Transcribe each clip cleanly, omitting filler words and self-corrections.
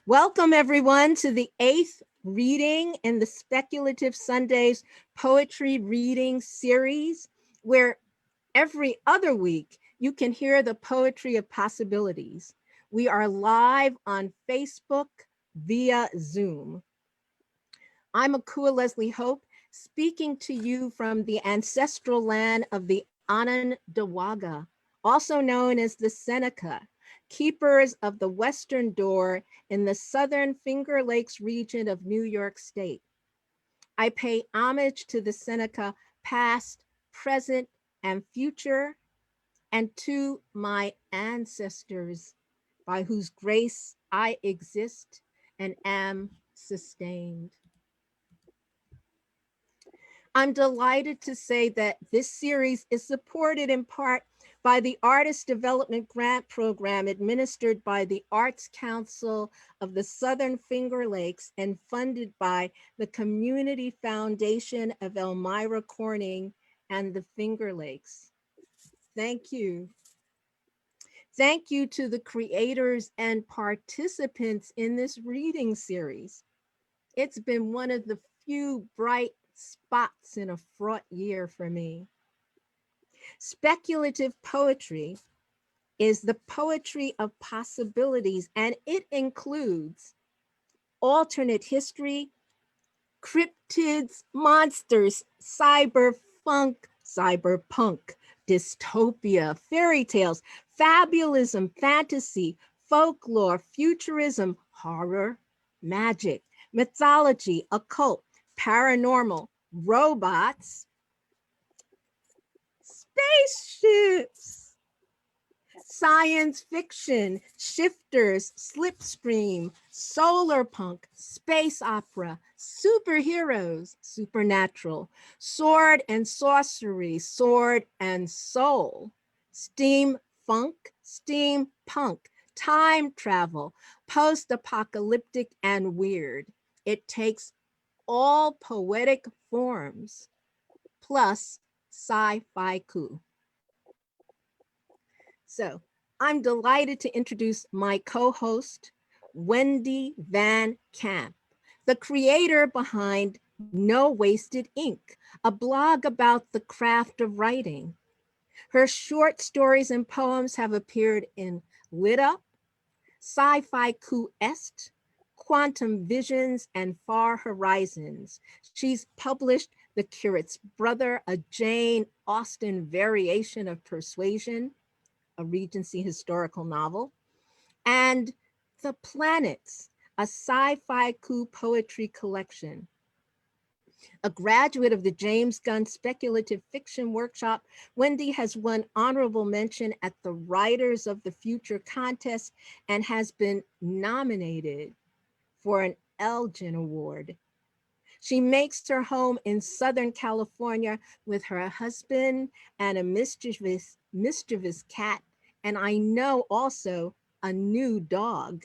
Welcome everyone to the 8th reading in the Speculative Sundays Poetry Reading Series, where every other week you can hear the poetry of possibilities. We are live on Facebook via Zoom. I'm Akua Lezli Hope, speaking to you from the ancestral land of the Onondaga, also known as the Seneca, keepers of the Western Door in the Southern Finger Lakes region of New York State. I pay homage to the Seneca past, present, and future, and to my ancestors by whose grace I exist and am sustained. I'm delighted to say that this series is supported in part by the Artist Development Grant Program administered by the Arts Council of the Southern Finger Lakes and funded by the Community Foundation of Elmira Corning and the Finger Lakes. Thank you. Thank you to the creators and participants in this reading series. It's been one of the few bright spots in a fraught year for me. Speculative poetry is the poetry of possibilities, and it includes alternate history, cryptids, monsters, cyberpunk, dystopia, fairy tales, fabulism, fantasy, folklore, futurism, horror, magic, mythology, occult, paranormal, robots, spaceships, science fiction, shifters, slipstream, solar punk, space opera, superheroes, supernatural, sword and sorcery, sword and soul, steampunk, steampunk, time travel, post-apocalyptic and weird. It takes all poetic forms, plus sci-fi coup. So I'm delighted to introduce my co-host, Wendy Van Camp, the creator behind No Wasted Ink, a blog about the craft of writing. Her short stories and poems have appeared in Lit Up, Sci-Fi Coup Est, Quantum Visions, and Far Horizons. She's published The Curate's Brother, a Jane Austen variation of Persuasion, a Regency historical novel, and The Planets, a sci-fi coup poetry collection. A graduate of the James Gunn Speculative Fiction Workshop, Wendy has won honorable mention at the Writers of the Future contest and has been nominated for an Elgin Award. She makes her home in Southern California with her husband and a mischievous cat, and I know also a new dog.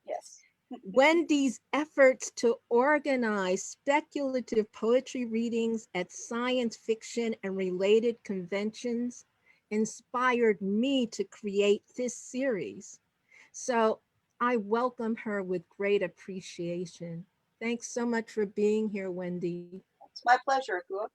Yes. Wendy's efforts to organize speculative poetry readings at science fiction and related conventions inspired me to create this series. So I welcome her with great appreciation. Thanks so much for being here, Wendy. It's my pleasure, Akua.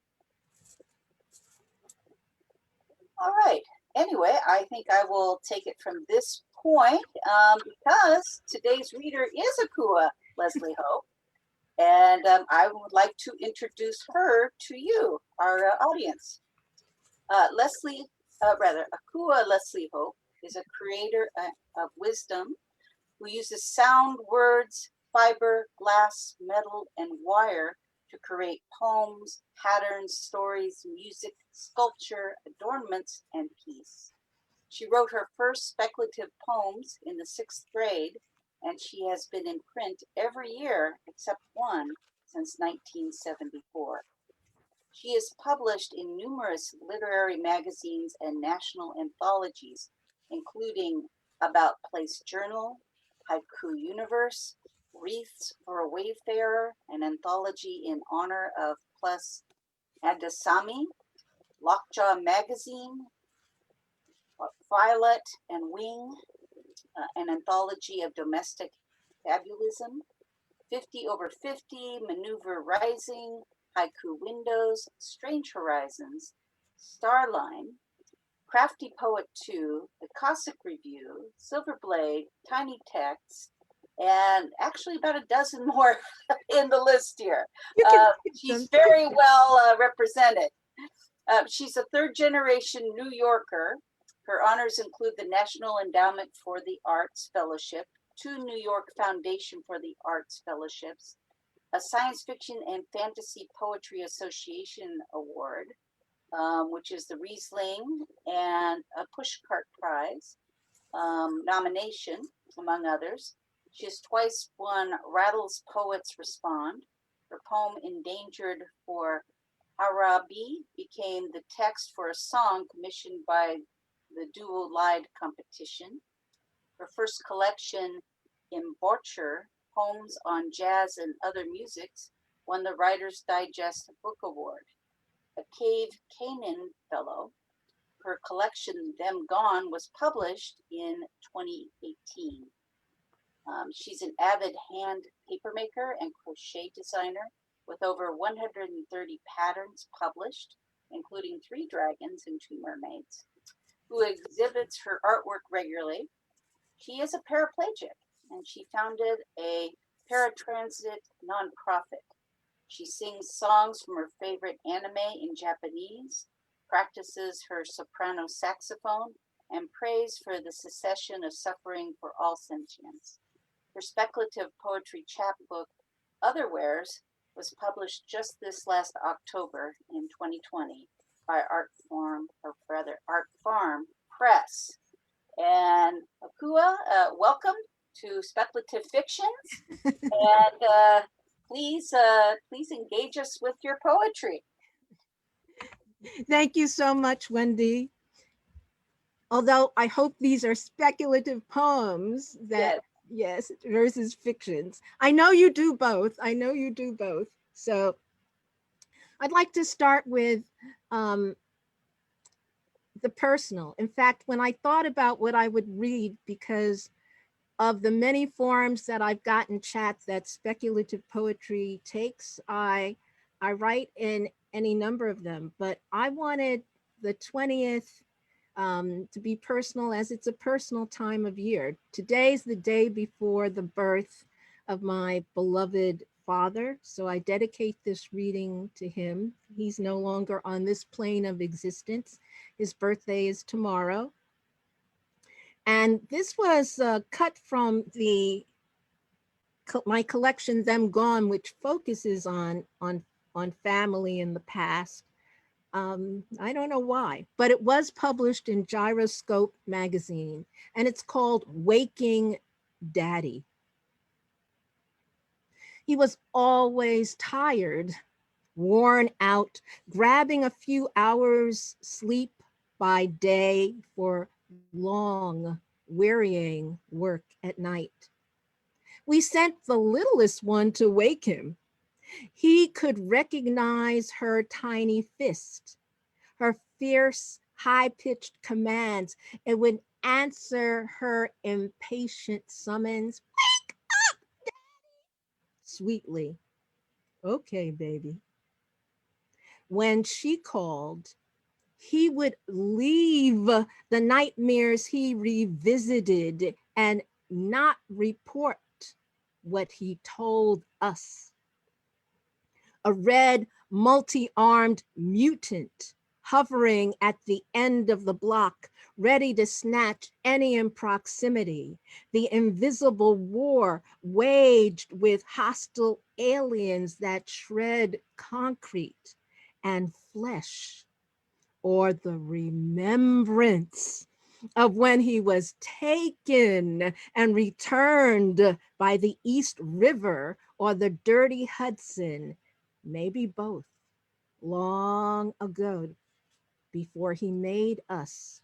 All right. Anyway, I think I will take it from this point because today's reader is Akua Lezli Hope. And I would like to introduce her to you, our audience. Akua Lezli Hope is a creator of wisdom who uses sound, words, fiber, glass, metal, and wire to create poems, patterns, stories, music, sculpture, adornments, and peace. She wrote her first speculative poems in the 6th grade, and she has been in print every year except one since 1974. She is published in numerous literary magazines and national anthologies, including About Place Journal, Haiku Universe, Wreaths for a Wayfarer, an anthology in honor of Plus Adasami, Lockjaw Magazine, Violet and Wing, an anthology of domestic Fabulism, 50 over 50, Maneuver Rising, Haiku Windows, Strange Horizons, Starline, Crafty Poet 2, The Cossack Review, Silver Blade, Tiny Text, and actually about a dozen more in the list here. You can skip She's them. very well represented. She's a third generation New Yorker. Her honors include the National Endowment for the Arts Fellowship, 2 New York Foundation for the Arts Fellowships, a Science Fiction and Fantasy Poetry Association Award, which is the Riesling, and a Pushcart Prize nomination, among others. She has twice won Rattles Poets Respond. Her poem Endangered for Arabi became the text for a song commissioned by the Duo Lied competition. Her first collection, Embouchure, Poems on Jazz and Other Musics, won the Writer's Digest Book Award. A Cave Canaan Fellow, her collection, Them Gone, was published in 2018. She's an avid hand papermaker and crochet designer with over 130 patterns published, including 3 dragons and 2 mermaids, who exhibits her artwork regularly. She is a paraplegic, and she founded a paratransit nonprofit. She sings songs from her favorite anime in Japanese, practices her soprano saxophone, and prays for the cessation of suffering for all sentience. Her speculative poetry chapbook, Otherwares, was published just this last October in 2020 by Art Farm Press. And Akua, welcome to Speculative Fictions, and please engage us with your poetry. Thank you so much, Wendy. Although I hope these are speculative poems that, Yes. yes, versus fictions. I know you do both. I know you do both. So I'd like to start with um, the personal. In fact, when I thought about what I would read, because of the many forms that I've gotten chats that speculative poetry takes, I write in any number of them, but I wanted the 20th to be personal, as it's a personal time of year. Today's the day before the birth of my beloved father, so I dedicate this reading to him. He's no longer on this plane of existence. His birthday is tomorrow. And this was cut from my collection, Them Gone, which focuses on family in the past. I don't know why, but it was published in Gyroscope magazine, and it's called Waking Daddy. He was always tired, worn out, grabbing a few hours sleep by day for long, wearying work at night. We sent the littlest one to wake him. He could recognize her tiny fist, her fierce, high pitched commands, and would answer her impatient summons sweetly. Okay, baby. When she called, he would leave the nightmares he revisited and not report what he told us. A red, multi armed mutant hovering at the end of the block, ready to snatch any in proximity. The invisible war waged with hostile aliens that shred concrete and flesh, or the remembrance of when he was taken and returned by the East River or the dirty Hudson, maybe both, long ago before he made us,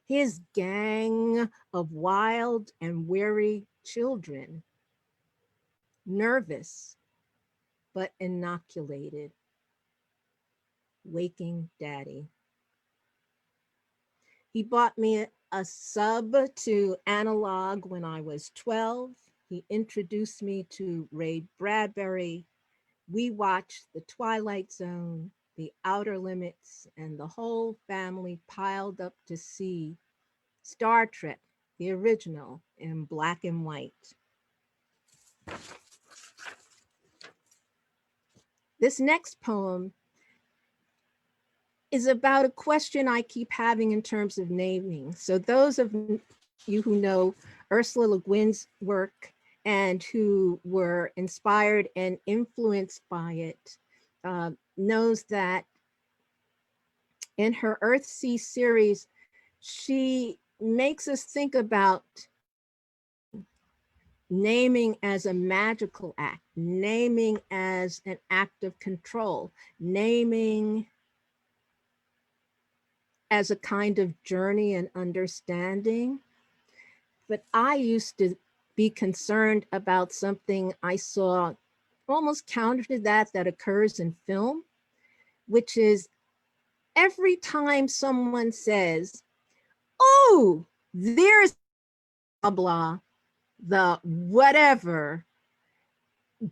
his gang of wild and weary children, nervous but inoculated, waking daddy. He bought me a sub to analog when I was 12. He introduced me to Ray Bradbury. We watched The Twilight Zone, The Outer Limits, and the whole family piled up to see Star Trek, the original, in black and white. This next poem is about a question I keep having in terms of naming. So those of you who know Ursula Le Guin's work and who were inspired and influenced by it knows that in her Earthsea series, she makes us think about naming as a magical act, naming as an act of control, naming as a kind of journey and understanding. But I used to be concerned about something I saw almost counter to that occurs in film, which is every time someone says, oh, there's blah, blah, the whatever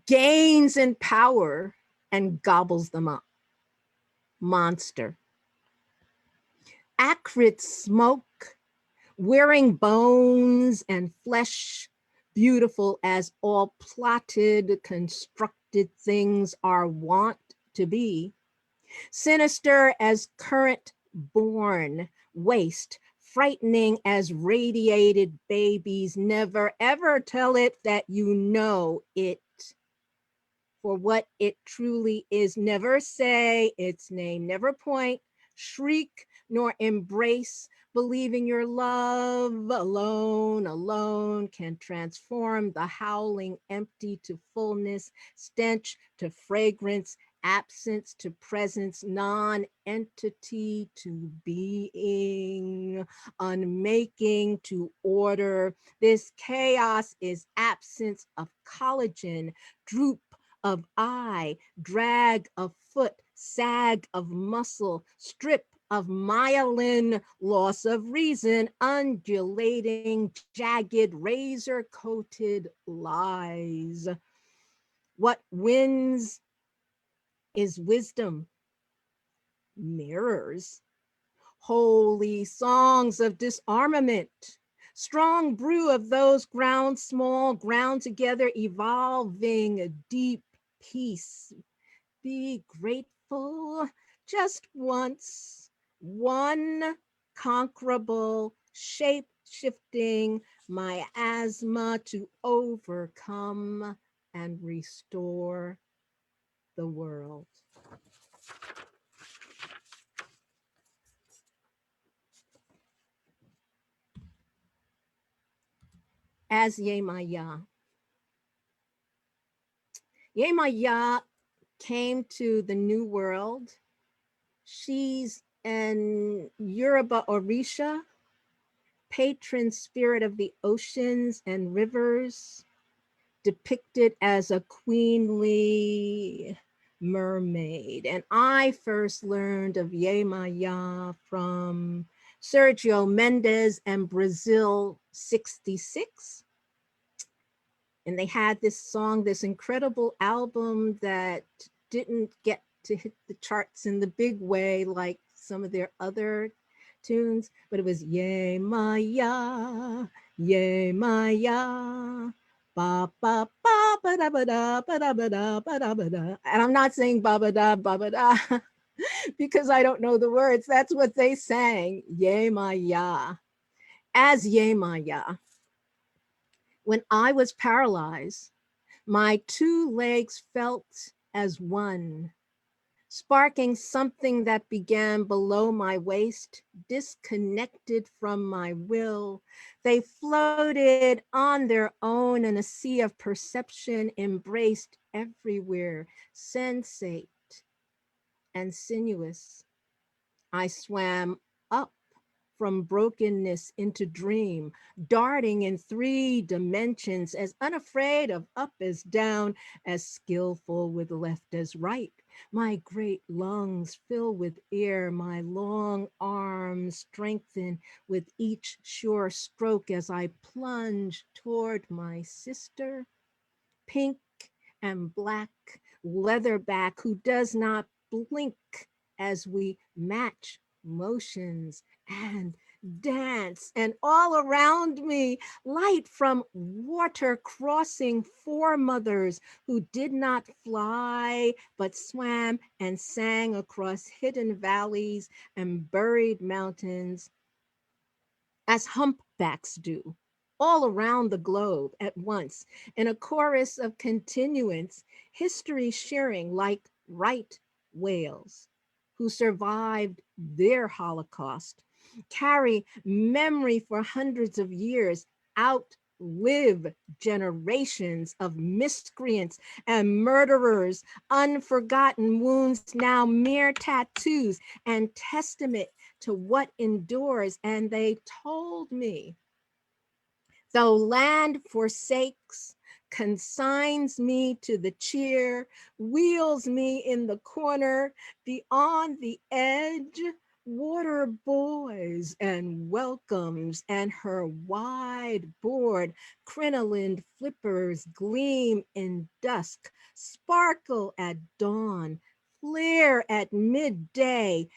gains in power and gobbles them up. Monster. Acrid smoke, wearing bones and flesh, beautiful as all plotted, constructed things are wont to be, sinister as current born waste, frightening as radiated babies. Never ever tell it that you know it for what it truly is. Never say its name, never point, shriek, nor embrace, believing your love alone can transform the howling empty to fullness, stench to fragrance, absence to presence, non-entity to being, unmaking to order. This chaos is absence of collagen, droop of eye, drag of foot, sag of muscle, strip of myelin, loss of reason, undulating, jagged, razor-coated lies. What wins is wisdom, mirrors, holy songs of disarmament, strong brew of those ground small, ground together, evolving deep peace. Be grateful just once, one conquerable, shape-shifting miasma to overcome and restore the world. As Yemaya. Yemaya came to the New World. She's an Yoruba Orisha, patron spirit of the oceans and rivers, depicted as a queenly mermaid. And I first learned of Yemaya from Sergio Mendes and Brazil 66. And they had this song, this incredible album that didn't get to hit the charts in the big way like some of their other tunes, but it was Ye Maya, Ye Maya, ba ba ba ba da ba da ba da ba da ba da ba da. And I'm not saying ba ba da because I don't know the words. That's what they sang, Ye Maya, as Ye Maya. When I was paralyzed, my two legs felt as one, sparking something that began below my waist, disconnected from my will. They floated on their own in a sea of perception, embraced everywhere, sensate and sinuous. I swam up from brokenness into dream, darting in 3 dimensions, as unafraid of up as down, as skillful with left as right. My great lungs fill with air, my long arms strengthen with each sure stroke as I plunge toward my sister, pink and black, leatherback, who does not blink as we match motions and dance. And all around me, light from water crossing foremothers who did not fly but swam and sang across hidden valleys and buried mountains as humpbacks do, all around the globe at once, in a chorus of continuance, history sharing like right whales who survived their Holocaust, carry memory for hundreds of years, outlive generations of miscreants and murderers, unforgotten wounds, now mere tattoos and testament to what endures. And they told me, though land forsakes, consigns me to the cheer, wheels me in the corner, beyond the edge, water boys and welcomes, and her wide board crinolined flippers gleam in dusk, sparkle at dawn, flare at midday,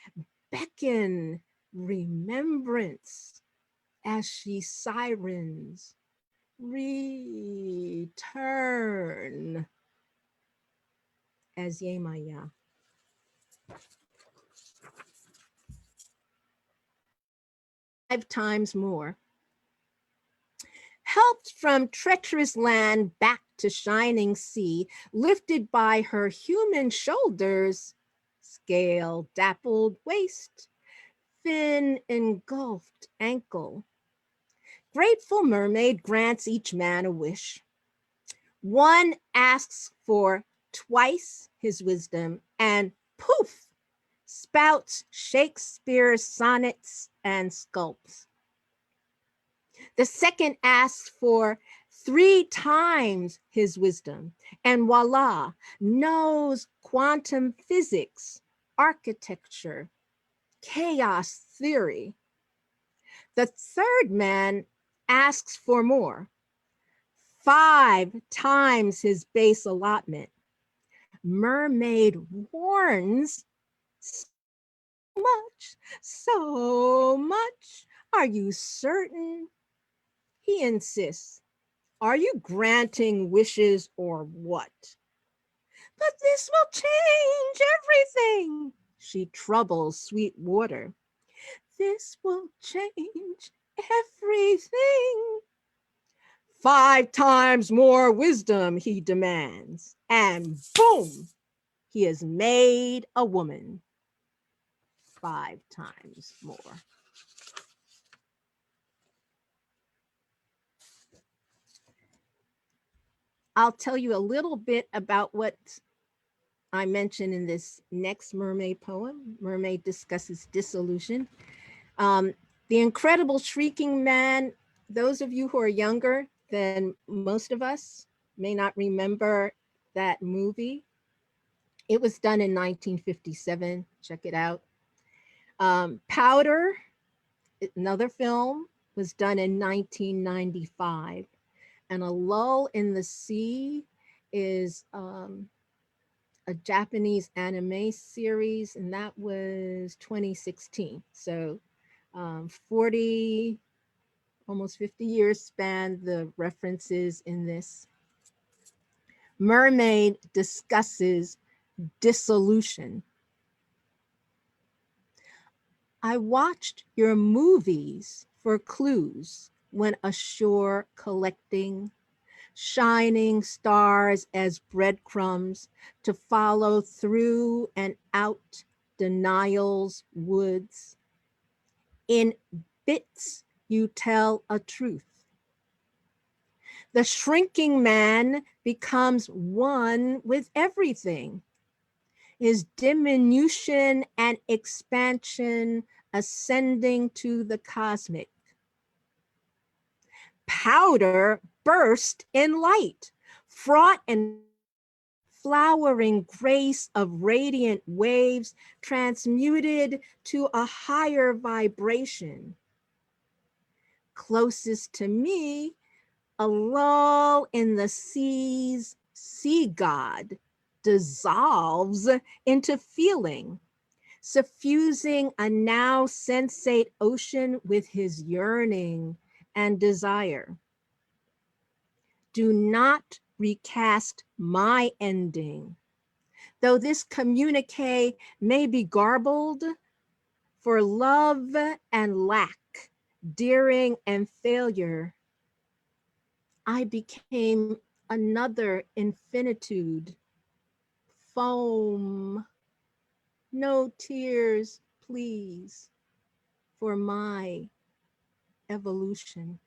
beckon remembrance as she sirens, return as Yemaya. 5 times more. Helped from treacherous land back to shining sea, lifted by her human shoulders, scale dappled waist, fin engulfed ankle. Grateful mermaid grants each man a wish. One asks for twice his wisdom and poof, spouts Shakespeare's sonnets and sculpts. The second asks for 3 times his wisdom and voila, knows quantum physics, architecture, chaos theory. The third man asks for more, 5 times his base allotment. Mermaid warns, so much. Are you certain? He insists. Are you granting wishes or what? But this will change everything. She troubles sweet water. This will change everything. 5 times more wisdom, he demands. And boom, he is made a woman. 5 times more. I'll tell you a little bit about what I mentioned in this next mermaid poem. Mermaid discusses dissolution. The Incredible Shrieking Man, those of you who are younger than most of us may not remember that movie. It was done in 1957. Check it out. Powder, another film, was done in 1995. And A Lull in the Sea is a Japanese anime series, and that was 2016. So 40, almost 50 years span the references in this. Mermaid discusses dissolution. I watched your movies for clues when ashore collecting shining stars as breadcrumbs to follow through and out denial's woods. In bits, you tell a truth. The shrinking man becomes one with everything. His diminution and expansion ascending to the cosmic. Powder burst in light, fraught and flowering grace of radiant waves transmuted to a higher vibration. Closest to me, a lull in the sea's sea god dissolves into feeling, suffusing a now sensate ocean with his yearning and desire. Do not recast my ending. Though this communique may be garbled, for love and lack, dearing and failure, I became another infinitude, foam, no tears, please, for my evolution.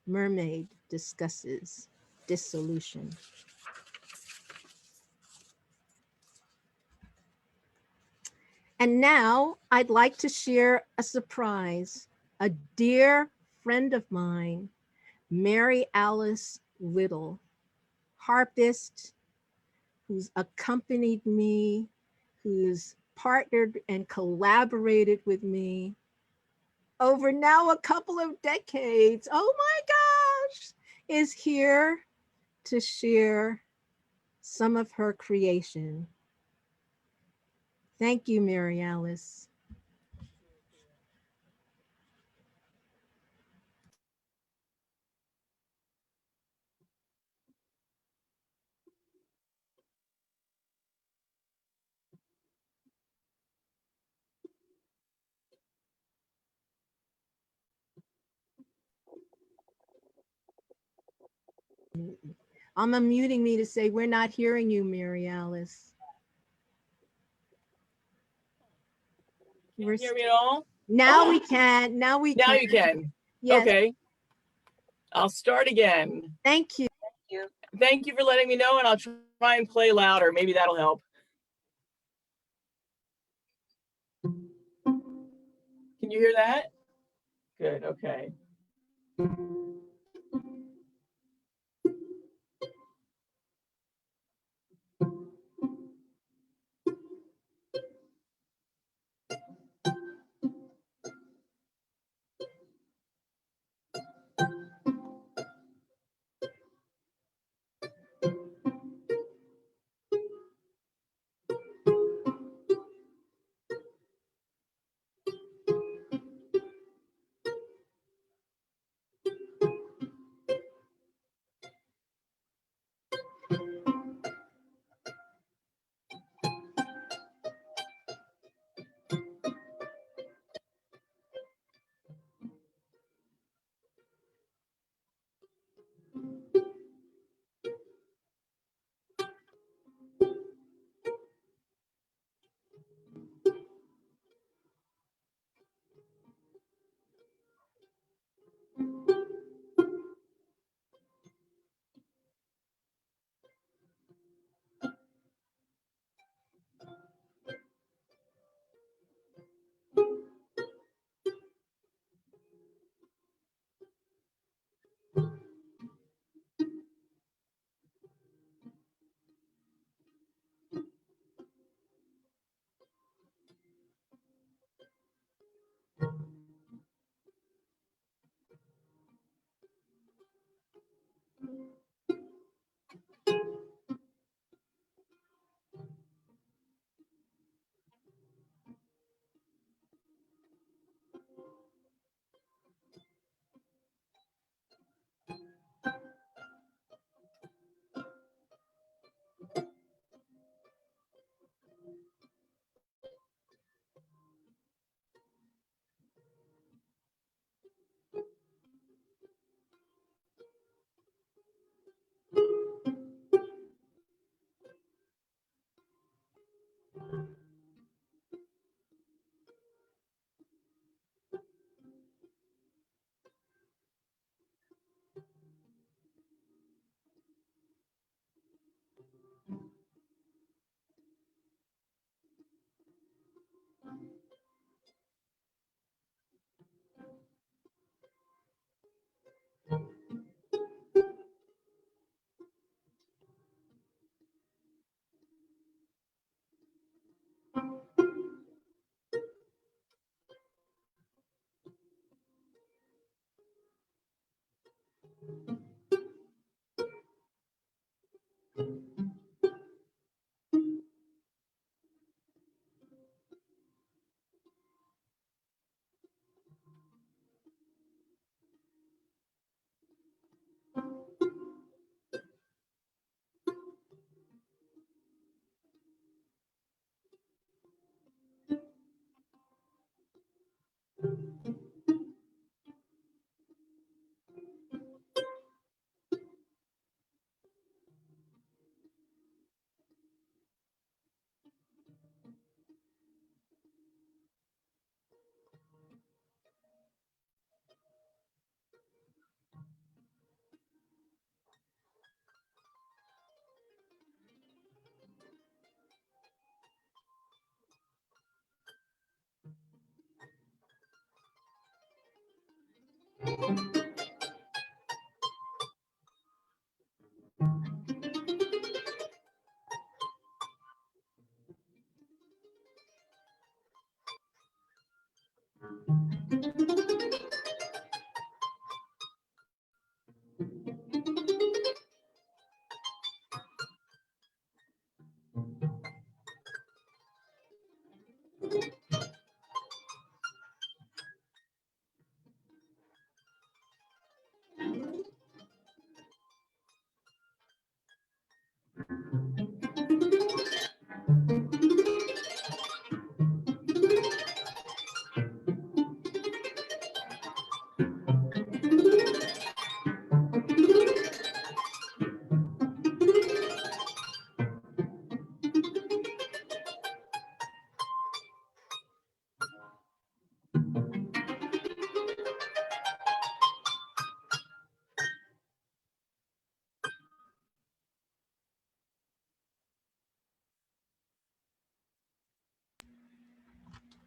Mermaid discusses dissolution. And now I'd like to share a surprise. A dear friend of mine, Mary Alice Little, harpist who's accompanied me, who's partnered and collaborated with me over now a couple of decades. Oh my gosh, is here to share some of her creation. Thank you, Mary Alice. I'm unmuting me to say we're not hearing you, Mary Alice. Can you hear me at all? Now we can. Now we Now can. you can. Yes. Okay. I'll start again. Thank you. Thank you. Thank you for letting me know, and I'll try and play louder. Maybe that'll help. Can you hear that? Good. Okay.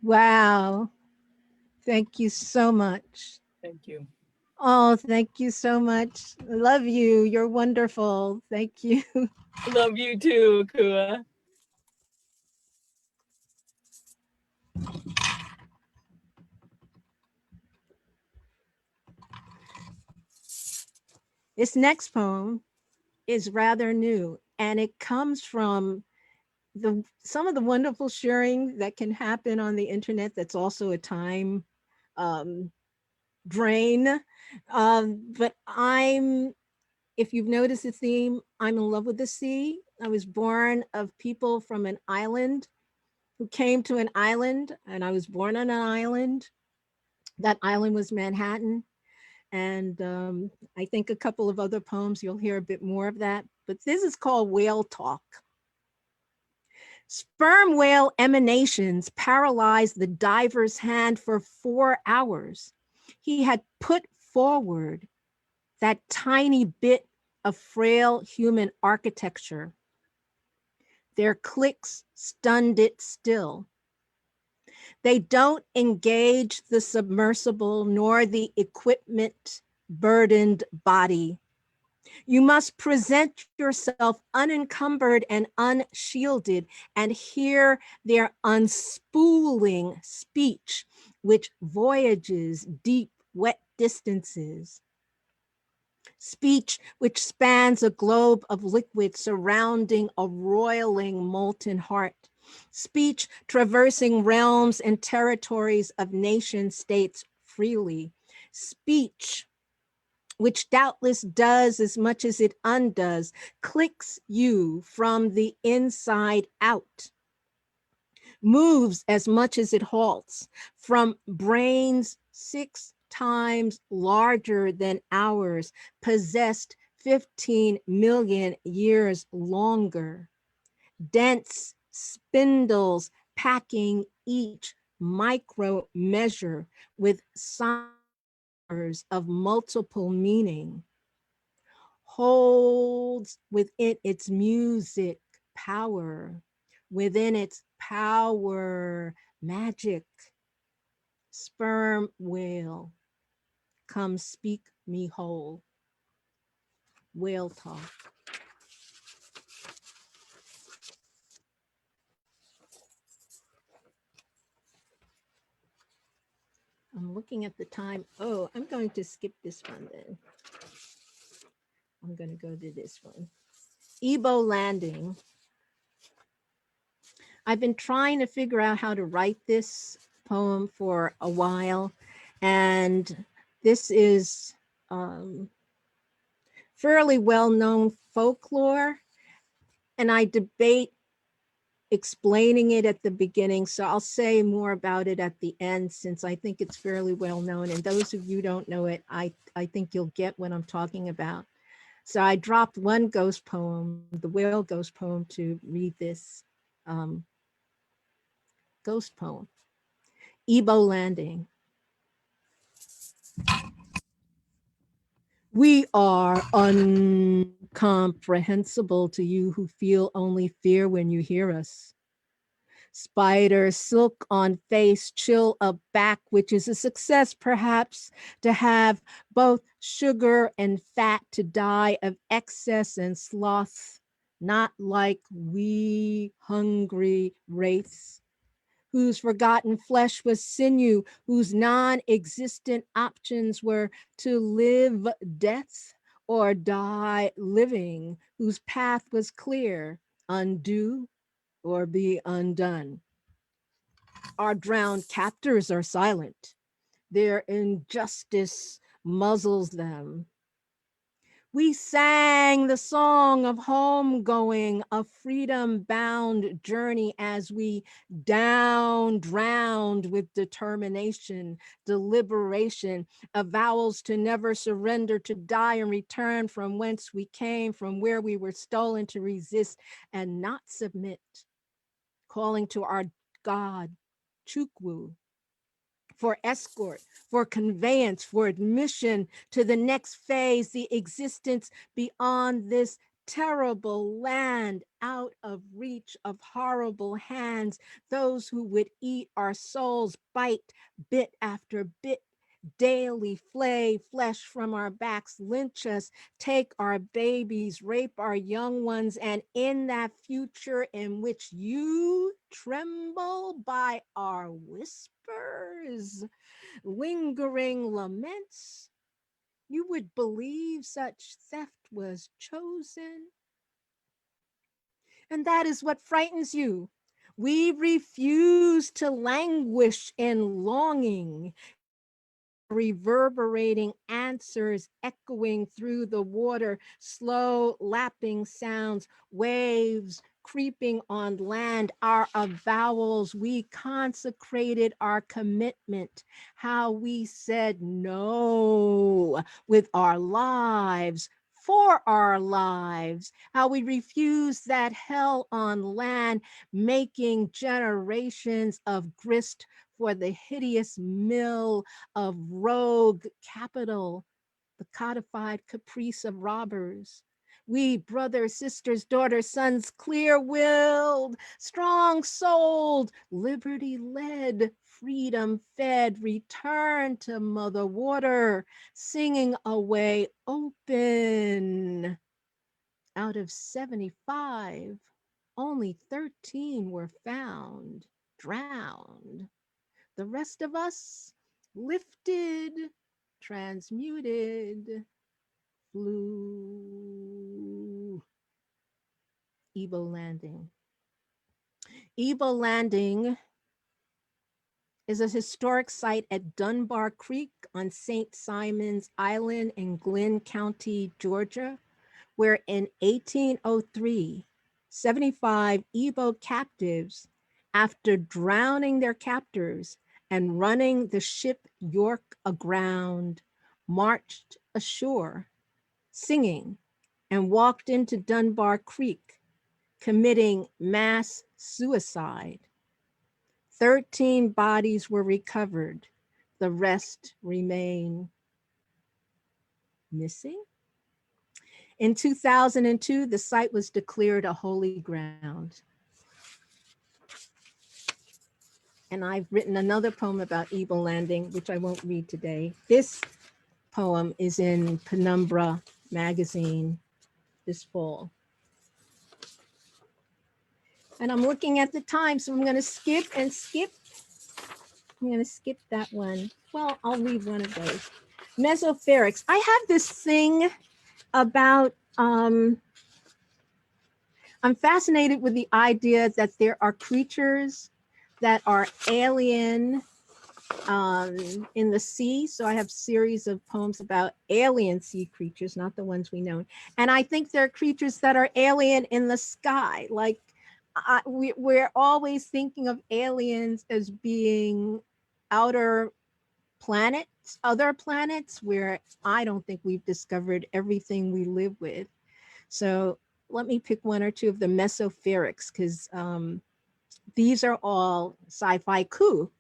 Wow. Thank you so much. Thank you. Oh, thank you so much. Love you. You're wonderful. Thank you. Love you too, Akua. This next poem is rather new, and it comes from some of the wonderful sharing that can happen on the internet. That's also a time um, drain. But if you've noticed the theme, I'm in love with the sea. I was born of people from an island who came to an island, and I was born on an island. That island was Manhattan. And I think a couple of other poems, you'll hear a bit more of that. But this is called Whale Talk. Sperm whale emanations paralyzed the diver's hand for 4 hours. He had put forward that tiny bit of frail human architecture. Their clicks stunned it still. They don't engage the submersible nor the equipment burdened body. You must present yourself unencumbered and unshielded and hear their unspooling speech, which voyages deep, wet distances. Speech which spans a globe of liquid surrounding a roiling molten heart. Speech traversing realms and territories of nation states freely. Speech which doubtless does as much as it undoes, clicks you from the inside out, moves as much as it halts, from brains 6 times larger than ours, possessed 15 million years longer. Dense spindles packing each micro measure with signs of multiple meaning, holds within its music power, within its power magic. Sperm whale, come speak me whole. Whale talk. I'm looking at the time. Oh, I'm going to skip this one then. I'm going to go to this one. Ebo Landing. I've been trying to figure out how to write this poem for a while, and this is fairly well-known folklore, and I debate explaining it at the beginning, so I'll say more about it at the end since I think it's fairly well known, and those of you who don't know it, I think you'll get what I'm talking about. So I dropped one ghost poem, the whale ghost poem, to read this ghost poem. Ebo Landing. We are incomprehensible to you who feel only fear when you hear us. Spider, silk on face, chill up back, which is a success perhaps, to have both sugar and fat, to die of excess and sloth, not like we hungry wraiths, whose forgotten flesh was sinew, whose non-existent options were to live death or die living, whose path was clear, undo or be undone. Our drowned captors are silent. Their injustice muzzles them. We sang the song of homegoing, a freedom-bound journey as we drowned with determination, deliberation, avowals to never surrender, to die and return from whence we came, from where we were stolen, to resist and not submit, calling to our God, Chukwu, for escort, for conveyance, for admission to the next phase, the existence beyond this terrible land, out of reach of horrible hands, those who would eat our souls, bite bit after bit, daily flay flesh from our backs, lynch us, take our babies, rape our young ones, and in that future in which you tremble by our whispers, lingering laments, you would believe such theft was chosen. And that is what frightens you. We refuse to languish in longing, reverberating answers echoing through the water, slow lapping sounds, waves creeping on land, our avowals, we consecrated our commitment, how we said no with our lives, for our lives, how we refused that hell on land, making generations of grist for the hideous mill of rogue capital, the codified caprice of robbers. We brothers, sisters, daughters, sons, clear-willed, strong-souled, liberty-led, freedom-fed, return to Mother Water, singing away open. Out of 75, only 13 were found drowned. The rest of us lifted, transmuted, flew. Ebo Landing. Ebo Landing is a historic site at Dunbar Creek on St. Simon's Island in Glynn County, Georgia, where in 1803, 75 Ebo captives, after drowning their captors and running the ship York aground, marched ashore, singing, and walked into Dunbar Creek, committing mass suicide. 13 bodies were recovered. The rest remain missing. In 2002, the site was declared a holy ground. And I've written another poem about Ebo Landing, which I won't read today. This poem is in Penumbra magazine this fall. And I'm looking at the time, so I'm going to skip and skip. I'm going to skip that one. Well, I'll leave one of those. Mesoferrics. I have this thing about, I'm fascinated with the idea that there are creatures that are alien in the sea. So I have series of poems about alien sea creatures, not the ones we know. And I think there are creatures that are alien in the sky. Like we're always thinking of aliens as being outer planets, other planets, where I don't think we've discovered everything we live with. So let me pick one or two of the mesophyrics, because these are all sci-fi coup.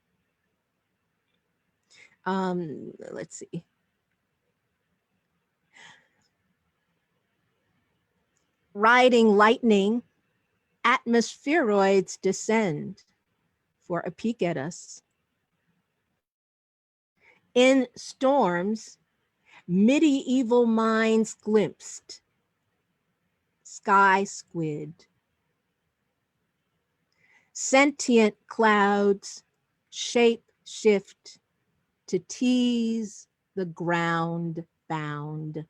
Let's see. Riding lightning, atmospheroids descend for a peek at us. In storms, medieval minds glimpsed, sky squid. Sentient clouds shape shift to tease the ground bound.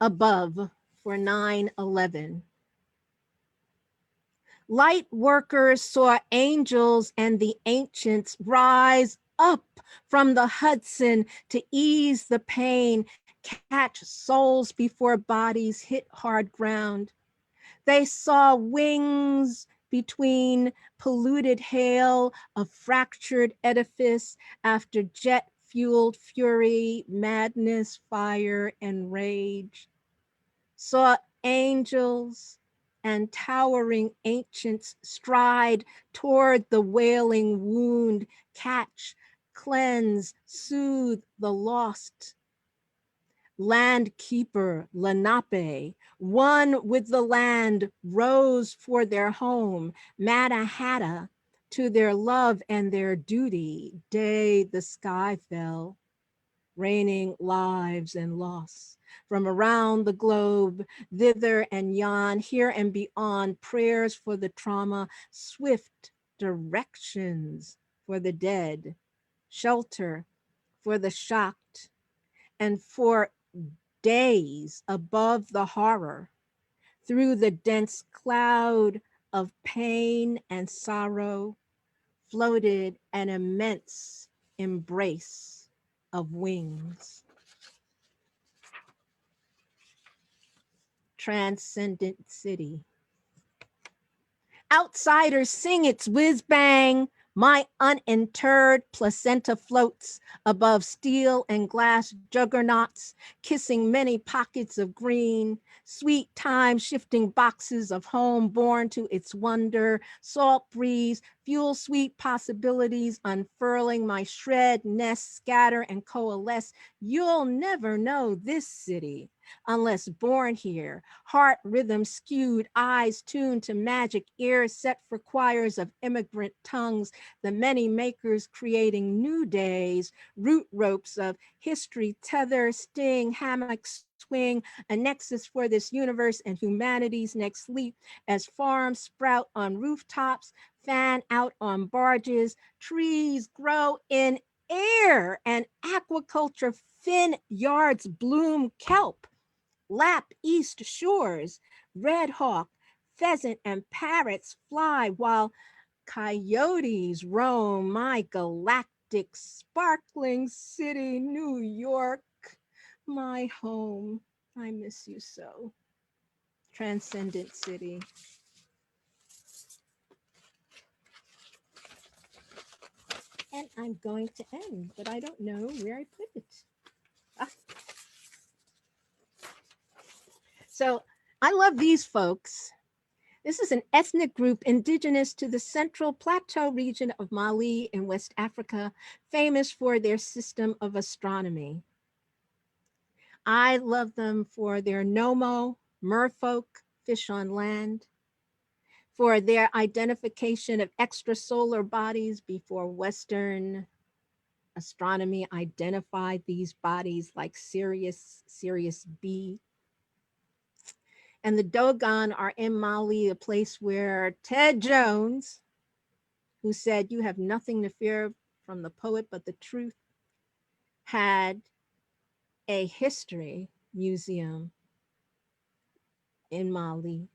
Above for 9/11. Light workers saw angels and the ancients rise up from the Hudson to ease the pain, catch souls before bodies hit hard ground. They saw wings between polluted hail, a fractured edifice after jet fueled fury, madness, fire, and rage. Saw angels and towering ancients stride toward the wailing wound, catch, cleanse, soothe the lost. Land keeper Lenape, one with the land, rose for their home, Madahatta, to their love and their duty. Day the sky fell, raining lives and loss. From around the globe, thither and yon, here and beyond, prayers for the trauma, swift directions for the dead, shelter for the shocked, and for days above the horror, through the dense cloud of pain and sorrow, floated an immense embrace of wings. Transcendent city. Outsiders sing its whiz bang. My uninterred placenta floats above steel and glass juggernauts, kissing many pockets of green, sweet time shifting boxes of home born to its wonder, salt breeze, fuel sweet possibilities unfurling my shred, nest, scatter, and coalesce. You'll never know this city unless born here, heart rhythm skewed, eyes tuned to magic, ears set for choirs of immigrant tongues, the many makers creating new days, root ropes of history, tether, sting, hammock, swing, a nexus for this universe and humanity's next leap as farms sprout on rooftops, fan out on barges, trees grow in air, and aquaculture fin yards bloom kelp, lap east shores, red hawk, pheasant, and parrots fly while coyotes roam my galactic sparkling city, New York, my home. I miss you so. Transcendent city. And I'm going to end, but I don't know where I put it. Ah. So I love these folks. This is an ethnic group indigenous to the Central Plateau region of Mali in West Africa, famous for their system of astronomy. I love them for their Nomo, merfolk, fish on land, for their identification of extrasolar bodies before Western astronomy identified these bodies like Sirius B. And the Dogon are in Mali, a place where Ted Jones, who said, "You have nothing to fear from the poet, but the truth, had a history museum in Mali.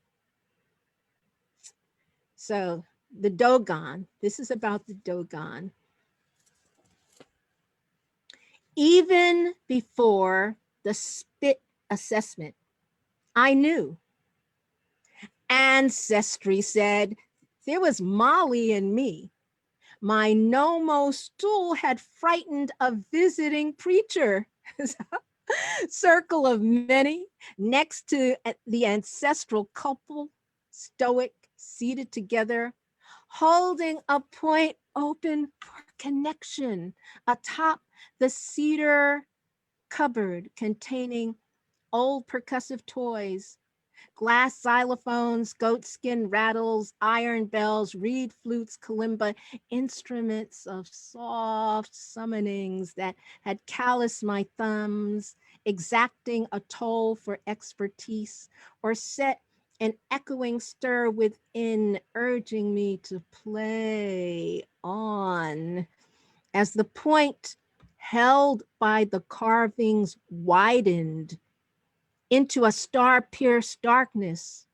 So the Dogon, this is about the Dogon. Even before the spit assessment, I knew. Ancestry said there was Mali in me. My Nomo stool had frightened a visiting preacher. Circle of many next to the ancestral couple, stoic, seated together, holding a point open for connection atop the cedar cupboard containing old percussive toys, glass xylophones, goatskin rattles, iron bells, reed flutes, kalimba, instruments of soft summonings that had calloused my thumbs, exacting a toll for expertise, or set an echoing stir within, urging me to play on. As the point held by the carvings widened into a star-pierced darkness,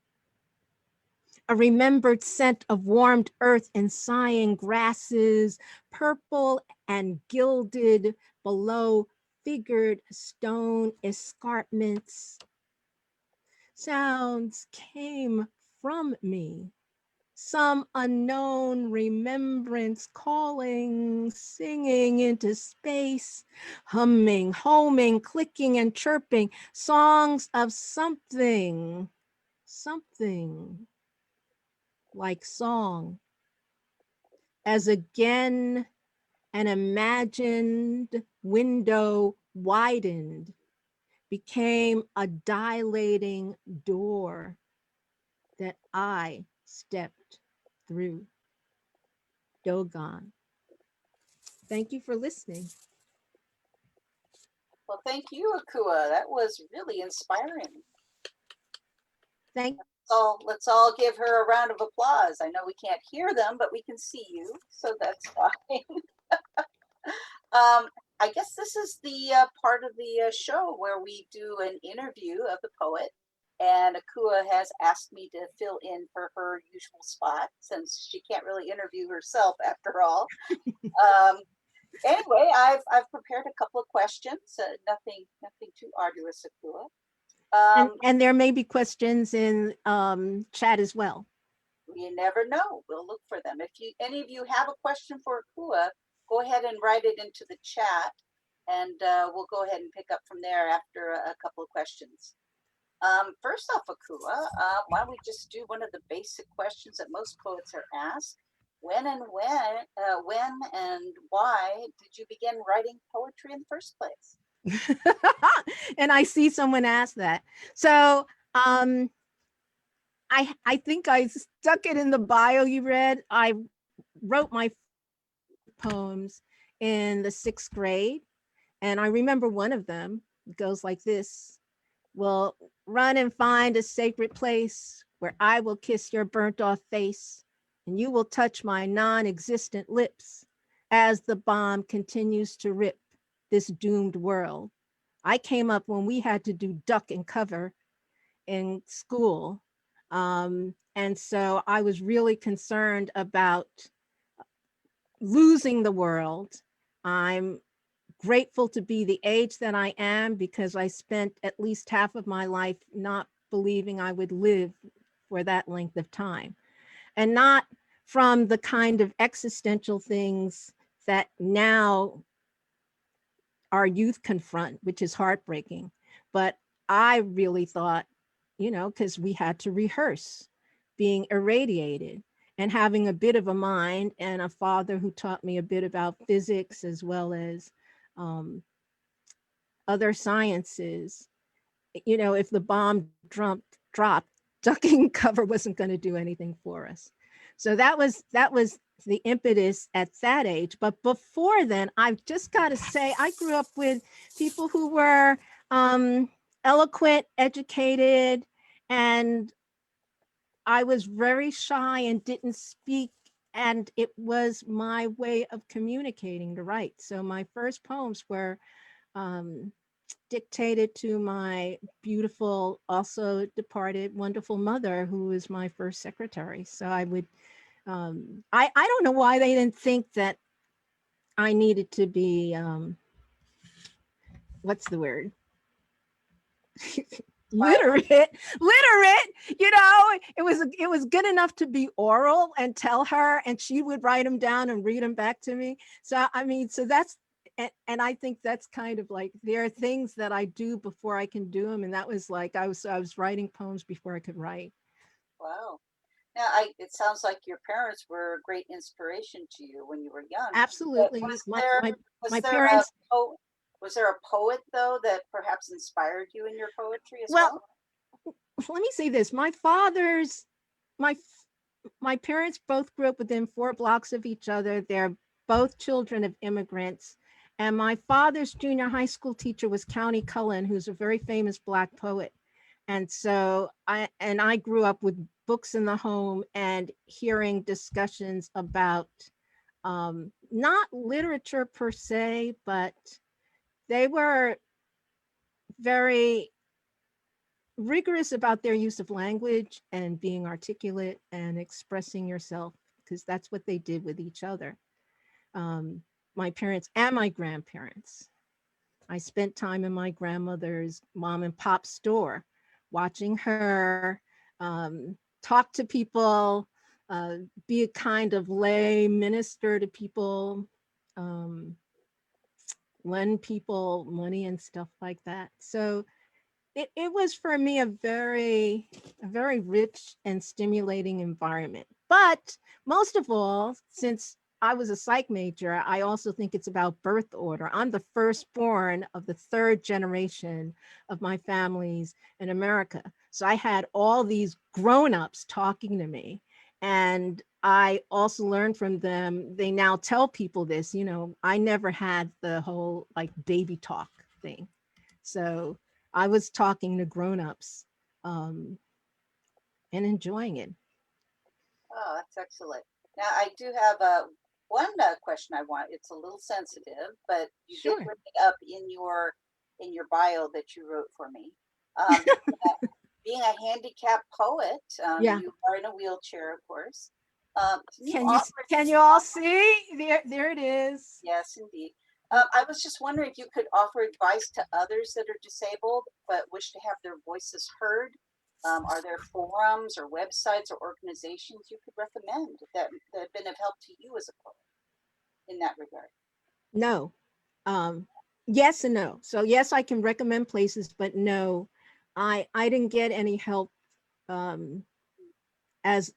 a remembered scent of warmed earth and sighing grasses, purple and gilded below figured stone escarpments. Sounds came from me, some unknown remembrance calling, singing into space, humming, homing, clicking and chirping, songs of something, something like song, as again an imagined window widened, became a dilating door that I stepped through. Dogon. Thank you for listening. Well, thank you, Akua. That was really inspiring. Thank So let's all give her a round of applause. I know we can't hear them, but we can see you, so that's fine. I guess this is the part of the show where we do an interview of the poet, and Akua has asked me to fill in for her usual spot since she can't really interview herself after all. Anyway, I've prepared a couple of questions. Nothing too arduous, Akua. and there may be questions in chat as well. You never know. We'll look for them. If any of you have a question for Akua, go ahead and write it into the chat, and we'll go ahead and pick up from there after a couple of questions. First off, Akua, why don't we just do one of the basic questions that most poets are asked? When and why did you begin writing poetry in the first place? And I see someone ask that. So I think I stuck it in the bio you read. I wrote my poems in the 6th grade. And I remember one of them goes like this: will run and find a sacred place where I will kiss your burnt off face and you will touch my non-existent lips as the bomb continues to rip this doomed world. I came up when we had to do duck and cover in school. And so I was really concerned about losing the world. I'm grateful to be the age that I am because I spent at least half of my life not believing I would live for that length of time. And not from the kind of existential things that now our youth confront, which is heartbreaking. But I really thought, because we had to rehearse being irradiated and having a bit of a mind, and a father who taught me a bit about physics as well as other sciences. If the bomb dropped, ducking cover wasn't going to do anything for us. So that was the impetus at that age. But before then, I've just got to say, I grew up with people who were eloquent, educated, and I was very shy and didn't speak and it was my way of communicating to write. So my first poems were um, dictated to my beautiful, also departed, wonderful mother, who was my first secretary. So I would, I don't know why they didn't think that I needed to be, what's the word? Vibrant. Literate, you know, it was good enough to be oral and tell her, and she would write them down and read them back to me. So I mean, so that's, and I think that's kind of like, there are things that I do before I can do them, and that was like, I was writing poems before I could write. Wow. Now, it sounds like your parents were a great inspiration to you when you were young. But Absolutely. was my there my was my there a parents, was there a poet though that perhaps inspired you in your poetry as well, well? let me say this. My my parents both grew up within 4 blocks of each other. They're both children of immigrants. And my father's junior high school teacher was County Cullen, who's a very famous Black poet. And so I grew up with books in the home and hearing discussions about not literature per se, but they were very rigorous about their use of language and being articulate and expressing yourself, because that's what they did with each other. Um, my parents and my grandparents. I spent time in my grandmother's mom and pop store, watching her talk to people, be a kind of lay minister to people, um, lend people money and stuff like that. So it was for me a very rich and stimulating environment. But most of all, since I was a psych major, I also think it's about birth order. I'm the firstborn of the third generation of my families in America. So I had all these grown-ups talking to me. And I also learned from them, they now tell people this, I never had the whole like baby talk thing. So I was talking to grown-ups um, and enjoying it. Oh, that's excellent. Now, I do have one question I want. It's a little sensitive, but you did Sure. bring it up in your bio that you wrote for me. Being a handicapped poet, Yeah. you are in a wheelchair, of course. Can you Can you offer? can you all see? There it is. Yes, indeed. I was just wondering if you could offer advice to others that are disabled but wish to have their voices heard. Are there forums or websites or organizations you could recommend that have been of help to you as a poet in that regard? No. Yes and no. So yes, I can recommend places, but no, I didn't get any help um, as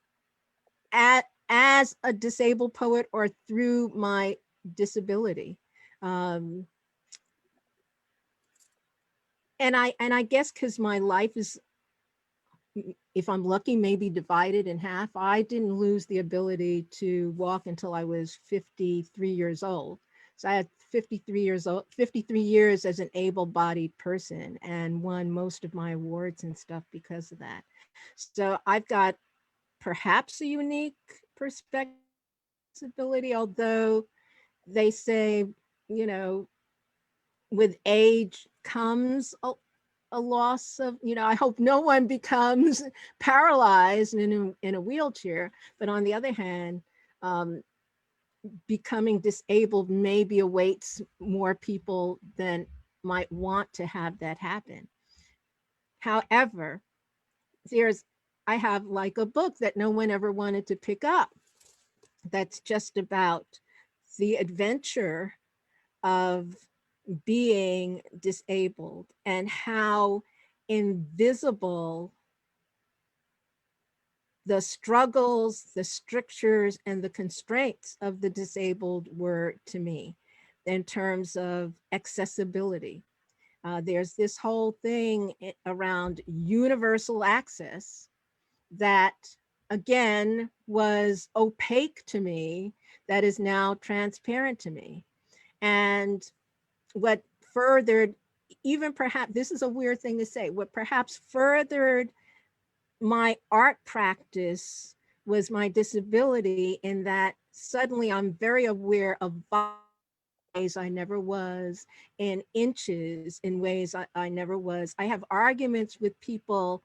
as a disabled poet or through my disability. Um, and I guess because my life is, if I'm lucky, maybe divided in half. I didn't lose the ability to walk until I was 53 years old. So I had 53 years as an able-bodied person, and won most of my awards and stuff because of that. So I've got perhaps a unique perspective, disability, although they say, you know, with age comes a loss of, I hope no one becomes paralyzed in a wheelchair. But on the other hand, um, becoming disabled maybe awaits more people than might want to have that happen. However, there's, I have like a book that no one ever wanted to pick up that's just about the adventure of being disabled and how invisible the struggles, the strictures, and the constraints of the disabled were to me in terms of accessibility. There's this whole thing around universal access that, again, was opaque to me, that is now transparent to me. And what furthered, even perhaps, this is a weird thing to say, what perhaps furthered my art practice was my disability, in that suddenly I'm very aware of ways I never was, and inches in ways I never was. I have arguments with people,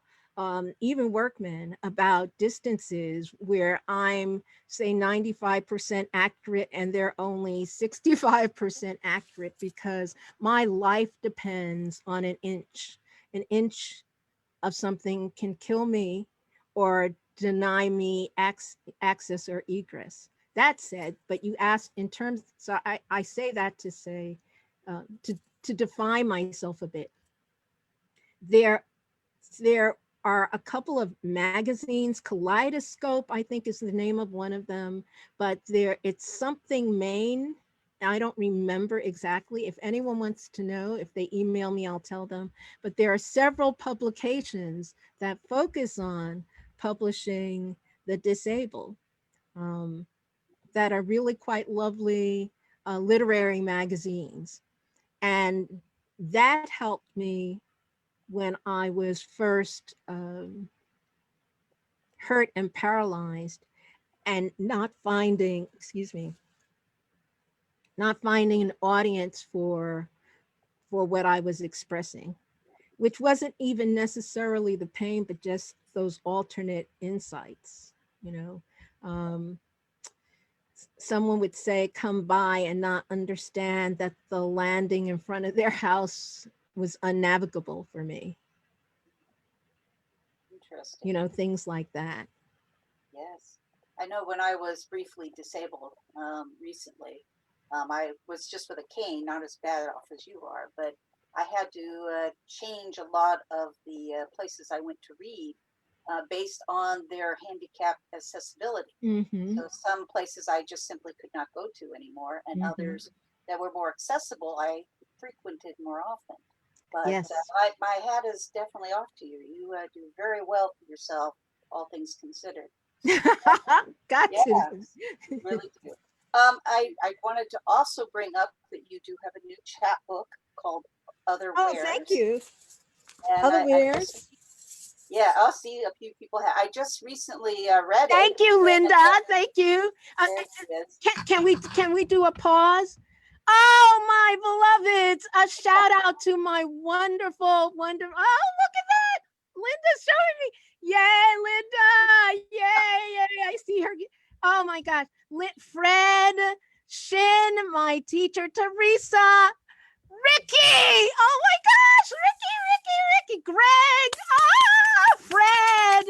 even workmen, about distances where I'm, say, 95% accurate and they're only 65% accurate, because my life depends on an inch. An inch of something can kill me or deny me access or egress. That said, but you asked in terms, so I say that to say, to define myself a bit. There, there are a couple of magazines. Kaleidoscope, I think, is the name of one of them, but it's something Maine. I don't remember exactly. If anyone wants to know, if they email me, I'll tell them. But there are several publications that focus on publishing the disabled, um, that are really quite lovely, literary magazines. And that helped me when I was first hurt and paralyzed, and not finding, excuse me, not finding an audience for what I was expressing, which wasn't even necessarily the pain, but just those alternate insights, you know. Um, Someone would say, come by, and not understand that the landing in front of their house was unnavigable for me, Interesting. you know, things like that. Yes. I know when I was briefly disabled recently, I was just with a cane, not as bad off as you are, but I had to change a lot of the places I went to read based on their handicap accessibility. Mm-hmm. So some places I just simply could not go to anymore, and Mm-hmm. others that were more accessible I frequented more often. But Yes. my hat is definitely off to you. You do very well for yourself, all things considered. Got Yeah, to. you really do. I wanted to also bring up that you do have a new chat book called Other Oh, thank Wares, you. and Other I just, wares. yeah, I'll see a few people have. I just recently read it. Thank you, And Linda. Thank you. there it is. Can we do a pause? Oh, my beloveds! A shout out to my wonderful, wonderful. Oh, look at that! Linda's showing me. Yay, Linda! Yay, yay! I see her. Oh my gosh, Fred, Shin, my teacher, Teresa, Ricky! Oh my gosh! Ricky! Greg! Fred!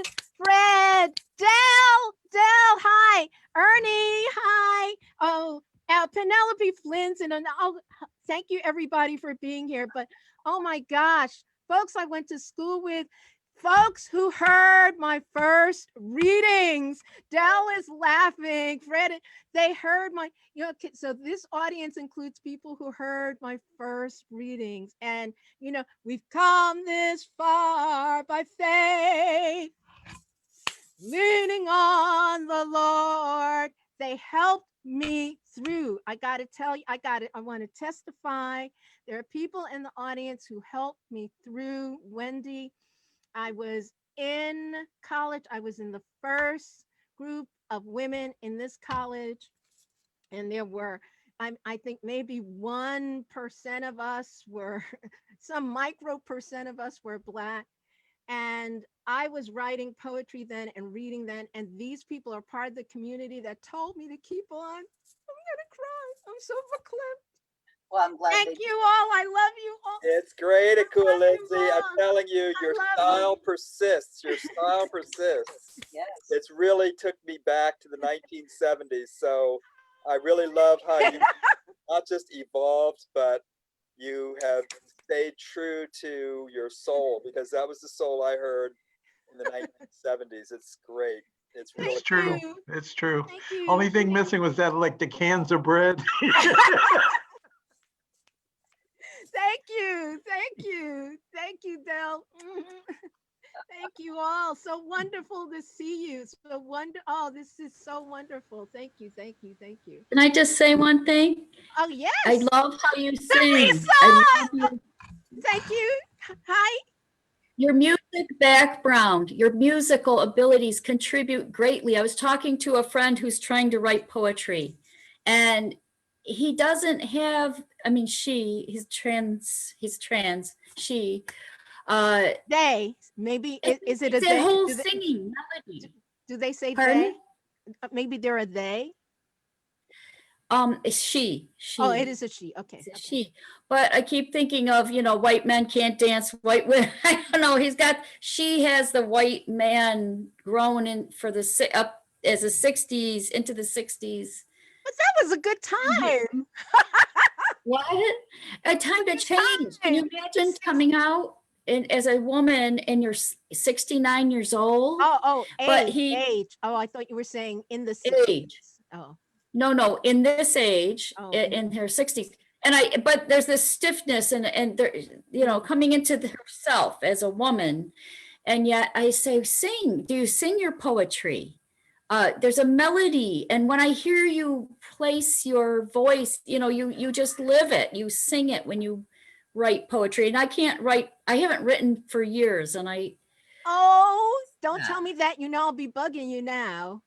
Dell! Hi! Ernie! Hi! Oh, Penelope Flynn's, and oh, thank you everybody for being here. But oh my gosh, folks I went to school with, folks who heard my first readings. Dell is laughing. Fred, they heard my, you know, so this audience includes people who heard my first readings. And, you know, we've come this far by faith, leaning on the Lord. They helped me through. I got to tell you, I want to testify. There are people in the audience who helped me through. Wendy, I was in college. I was in the first group of women in this college, and there were, I think maybe 1% of us were, some micro percent of us were Black. And I was writing poetry then and reading then. And these people are part of the community that told me to keep on. I'm gonna cry. I'm so verklempt. Well, I'm glad Thank they you did. all. I love you all. It's great, I Akua love you Lezli. I'm all. telling you, I your love you. style persists. Your style persists. Yes. It's really took me back to the 1970s. So I really love how you not just evolved, but you have stayed true to your soul, because that was the soul I heard in the 1970s. It's great. It's really It's Thank true. you. It's true. Thank you. Only thing missing was that, like, the cans of bread. Thank you. Thank you. Thank you, Del. Thank you all. So wonderful to see you. So oh, this is so wonderful. Thank you. Thank you. Thank you. Can I just say one thing? Oh, I yes. love how you sing. Teresa! I love you. Thank you. Hi. Your music background, your musical abilities contribute greatly. I was talking to a friend who's trying to write poetry, and he doesn't have, I mean, he's trans, she, uh, They, maybe, is it a it's that they? whole Do they, singing melody. do they say Pardon they? me? Maybe they're a they? It's she. Oh, it is a she. Okay. It's a Okay. she. But I keep thinking of, white men can't dance, white women. I don't know. She has the white man grown in for up as a 60s into the 60s. But that was a good time. What? A time to change. Can you Time. imagine coming out as a woman and you're 69 years old? Oh, But age. Oh, I thought you were saying in the age. 60s. Oh, No, in this age, oh, in her 60s. But there's this stiffness and there, coming into herself as a woman. And yet I say, do you sing your poetry? There's a melody. And when I hear you place your voice, you just live it. You sing it when you write poetry. And I haven't written for years. And oh, don't tell me that. I'll be bugging you now.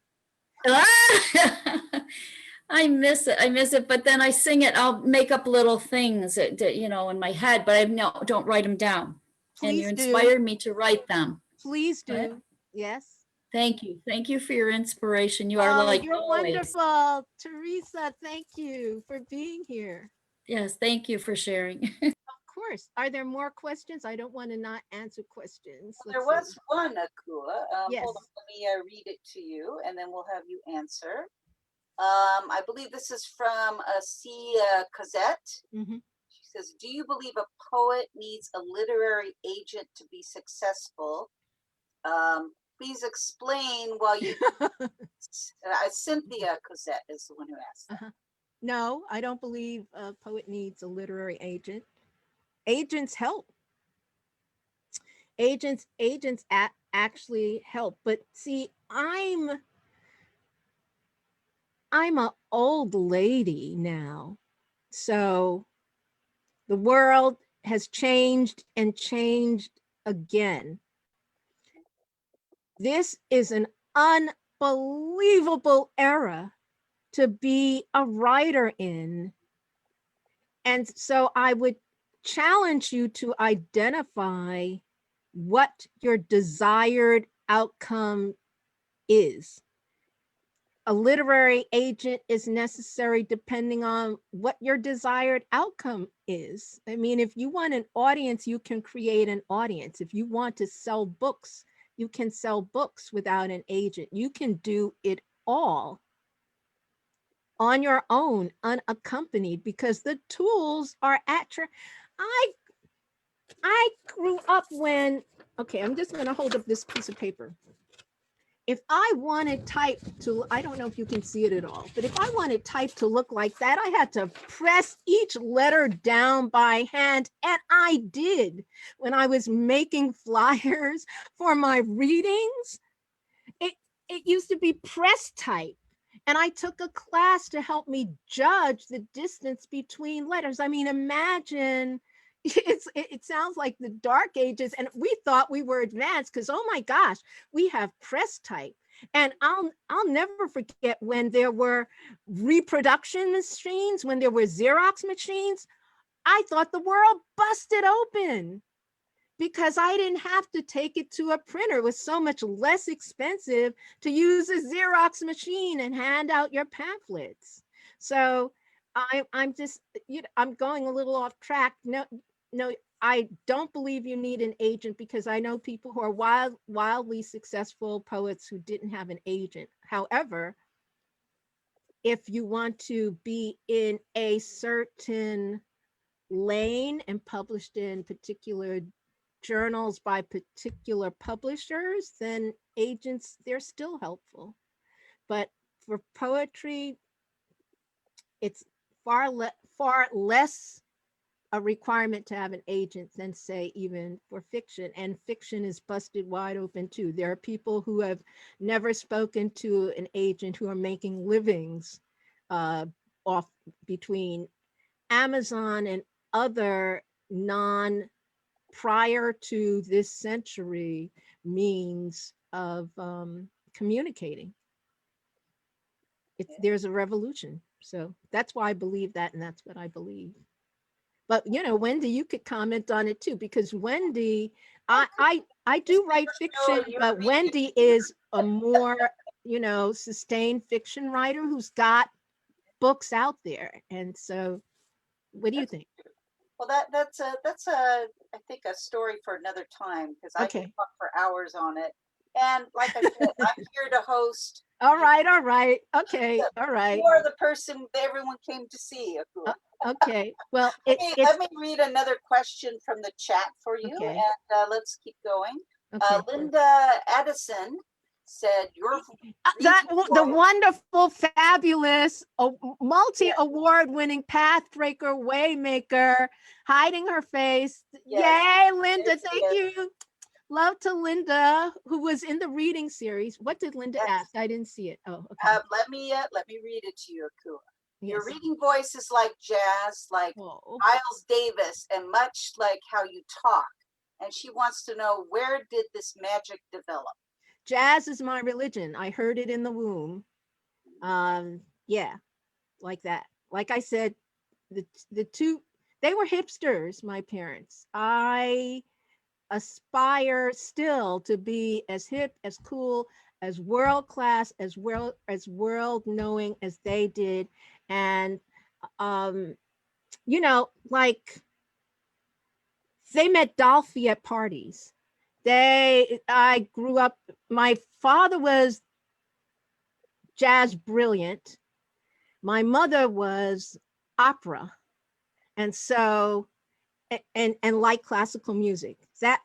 I miss it. But then I sing it. I'll make up little things that in my head, but don't write them down. And you Please do. inspired me to write them. Please do. What? Yes. Thank you. Thank you for your inspiration. You are like you're always. wonderful. Teresa, thank you for being here. Yes, thank you for sharing. Of course. Are there more questions? I don't want to not answer questions. There was one, Akua. Yes. Hold on, let me read it to you, and then we'll have you answer. I believe this is from C. Cosette. Mm-hmm. She says, do you believe a poet needs a literary agent to be successful? Please explain while you... Cynthia Cosette is the one who asked that. Uh-huh. No, I don't believe a poet needs a literary agent. Agents help. Agents actually help. But see, I'm an old lady now. So the world has changed and changed again. This is an unbelievable era to be a writer in. And so I would challenge you to identify what your desired outcome is. A literary agent is necessary depending on what your desired outcome is. I mean, if you want an audience, you can create an audience. If you want to sell books, you can sell books without an agent. You can do it all on your own, unaccompanied, because the tools are at your... I grew up when... Okay, I'm just going to hold up this piece of paper. If I wanted type to, I don't know if you can see it at all, but if I wanted type to look like that, I had to press each letter down by hand. And I did when I was making flyers for my readings. It used to be press type. And I took a class to help me judge the distance between letters. I mean, imagine, it sounds like the dark ages, and we thought we were advanced because, oh my gosh, we have press type. And I'll never forget when there were reproduction machines, when there were Xerox machines. I thought the world busted open because I didn't have to take it to a printer. It was so much less expensive to use a Xerox machine and hand out your pamphlets. So I'm just, I'm going a little off track. No, I don't believe you need an agent, because I know people who are wildly successful poets who didn't have an agent. However, if you want to be in a certain lane and published in particular journals by particular publishers, then agents, they're still helpful. But for poetry, it's far less a requirement to have an agent than, say, even for fiction. And fiction is busted wide open too. There are people who have never spoken to an agent who are making livings off between Amazon and other non prior to this century means of communicating. There's a revolution. So that's why I believe that, and that's what I believe. But you know, Wendy, you could comment on it too, because Wendy, I do write fiction, but Wendy is a more, you know, sustained fiction writer who's got books out there. And so what do you think? Well, that's I think a story for another time, because I could Okay. talk for hours on it. And like I said, I'm here to host. All right, all right. Okay, all right. You are the person that everyone came to see, Akua. Okay. Well, Okay, it's let me read another question from the chat for you, okay. and let's keep going. Okay. Linda Addison said, "Your That reading the voice." wonderful, fabulous, multi-award-winning Pathbreaker, Waymaker, hiding her face. Yes, Yay, Linda! there she Thank is. you. Love to Linda, who was in the reading series. What did Linda Yes. ask? I didn't see it. Oh, okay. Let me read it to you, Akua. Your Yes. reading voice is like jazz, like Whoa. Miles Davis, and much like how you talk. And she wants to know, where did this magic develop? Jazz is my religion. I heard it in the womb. Yeah, like that. Like I said, the two, they were hipsters, my parents. I aspire still to be as hip, as cool, as world class, as world knowing as they did. And you know, like they met Dolphy at parties. I grew up, my father was jazz brilliant. My mother was opera. And so, and like classical music,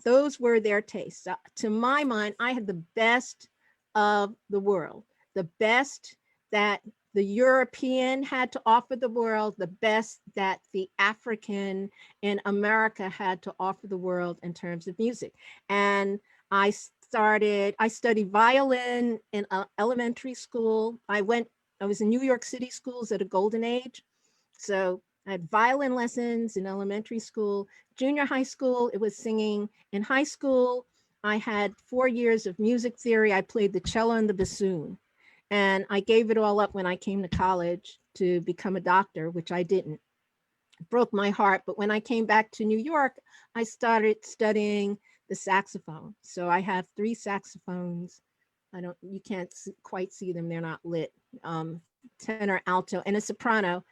those were their tastes. To my mind, I had the best of the world, the best that the European had to offer the world, the best that the African in America had to offer the world in terms of music. And I studied violin in elementary school. I was in New York City schools at a golden age. So I had violin lessons in elementary school. Junior high school, it was singing. In high school, I had 4 years of music theory. I played the cello and the bassoon. And I gave it all up when I came to college to become a doctor, which I didn't. It broke my heart. But when I came back to New York, I started studying the saxophone. So I have 3 saxophones. You can't quite see them. They're not lit. Tenor, alto, and a soprano.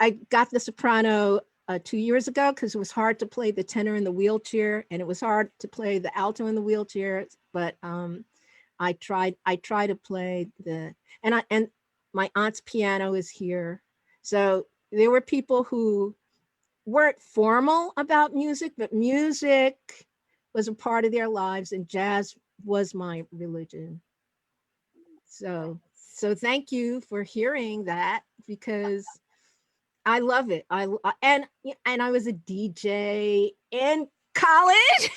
I got the soprano 2 years ago because it was hard to play the tenor in the wheelchair, and it was hard to play the alto in the wheelchair. But I tried to play and my aunt's piano is here. So there were people who weren't formal about music, but music was a part of their lives, and jazz was my religion. So thank you for hearing that, because I love it. And I was a DJ in college.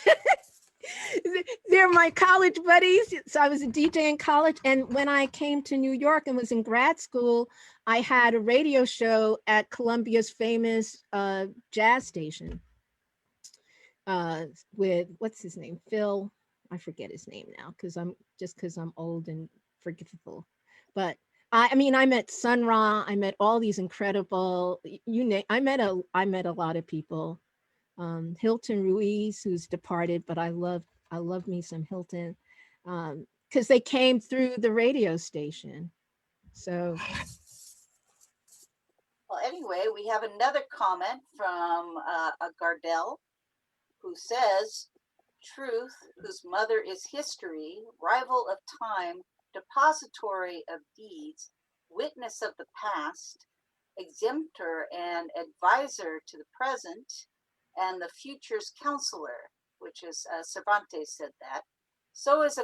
They're my college buddies. So I was a DJ in college. And when I came to New York and was in grad school, I had a radio show at Columbia's famous jazz station with, what's his name? Phil. I forget his name now because I'm old and forgetful. But I mean, I met Sun Ra. I met all these incredible. I met a lot of people. Hilton Ruiz, who's departed, but I love me some Hilton, because they came through the radio station. So Well, anyway, we have another comment from a Gardell, who says, "Truth, whose mother is history, rival of time, depository of deeds, witness of the past, exemptor and advisor to the present, and the future's counselor," which is Cervantes said that. "So is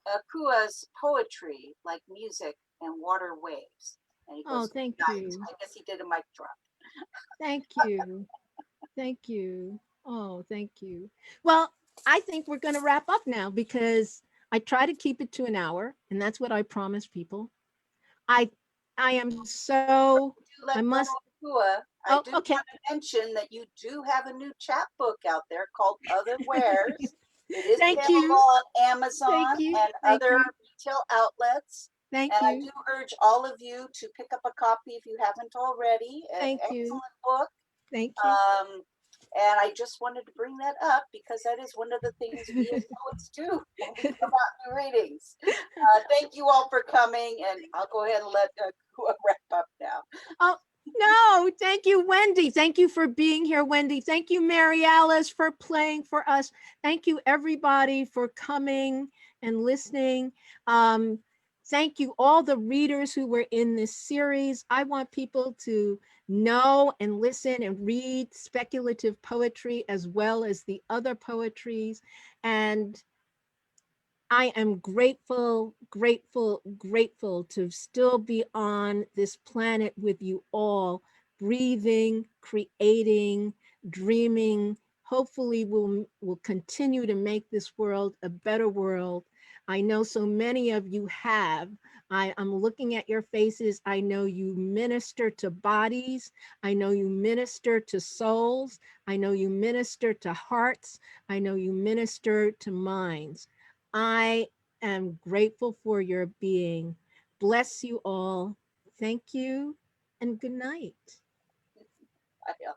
Akua's poetry, like music and water waves." And he goes, thank nice. you. I guess he did a mic drop. Thank you. Thank you. Oh, thank you. Well, I think we're going to wrap up now, because I try to keep it to an hour, and that's what I promise people. I am so, I must, Akua, I Oh, do okay. want to mention that you do have a new chapbook out there called Other Wares. It is Thank available you. on Thank Amazon you. and Thank other you. retail outlets. Thank And I you. do urge all of you to pick up a copy if you haven't already. An Thank you. excellent book. Thank you. And I just wanted to bring that up because that is one of the things we as poets do when we come out new readings. Thank you all for coming, and I'll go ahead and let Akua wrap up now. Oh, no, thank you, Wendy. Thank you for being here, Wendy. Thank you, Mary Alice, for playing for us. Thank you, everybody, for coming and listening. Thank you, all the readers who were in this series. I want people to know and listen and read speculative poetry as well as the other poetries. And I am grateful, grateful, grateful to still be on this planet with you all, breathing, creating, dreaming. Hopefully we'll continue to make this world a better world. I know so many of you have. I'm looking at your faces. I know you minister to bodies. I know you minister to souls. I know you minister to hearts. I know you minister to minds. I am grateful for your being. Bless you all. Thank you and good night. I know.